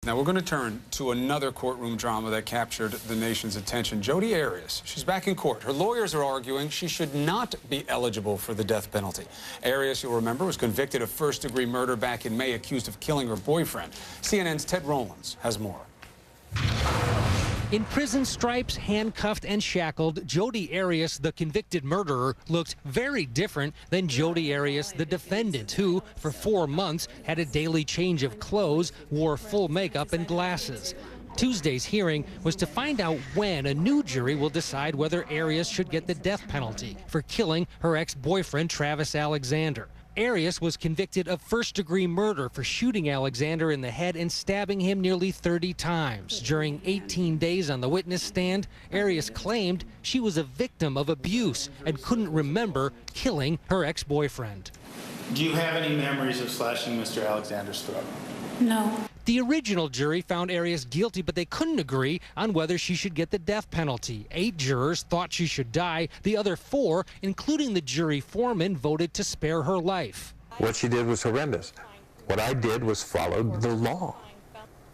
Now we're going to turn to another courtroom drama that captured the nation's attention. Jodi Arias, she's back in court. Her lawyers are arguing she should not be eligible for the death penalty. Arias, you'll remember, was convicted of first-degree murder back in May, accused of killing her boyfriend. CNN's Ted Rowlands has more. In prison stripes, handcuffed and shackled, Jodi Arias, the convicted murderer, looked very different than Jodi Arias, the defendant, who, for 4 months, had a daily change of clothes, wore full makeup and glasses. Tuesday's hearing was to find out when a new jury will decide whether Arias should get the death penalty for killing her ex-boyfriend, Travis Alexander. Arias was convicted of first-degree murder for shooting Alexander in the head and stabbing him nearly 30 times. During 18 days on the witness stand, Arias claimed she was a victim of abuse and couldn't remember killing her ex-boyfriend. Do you have any memories of slashing Mr. Alexander's throat? No. The original jury found Arias guilty, but they couldn't agree on whether she should get the death penalty. 8 jurors thought she should die. The other 4, including the jury foreman, voted to spare her life. What she did was horrendous. What I did was follow the law.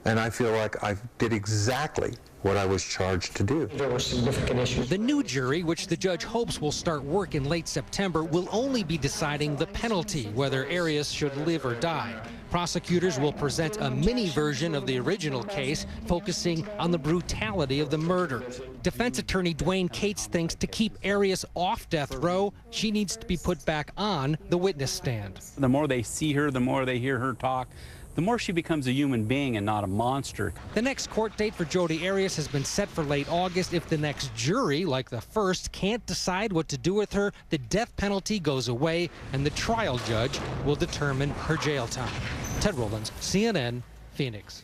And I feel like I did exactly what I was charged to do. There were significant issues. The new jury, which the judge hopes will start work in late September, will only be deciding the penalty, whether Arias should live or die. Prosecutors will present a mini version of the original case, focusing on the brutality of the murder. Defense attorney Dwane Cates thinks to keep Arias off death row, she needs to be put back on the witness stand. The more they see her, the more they hear her talk, the more she becomes a human being and not a monster. The next court date for Jodi Arias has been set for late August. If the next jury, like the first, can't decide what to do with her, the death penalty goes away and the trial judge will determine her jail time. Ted Rowlands, CNN, Phoenix.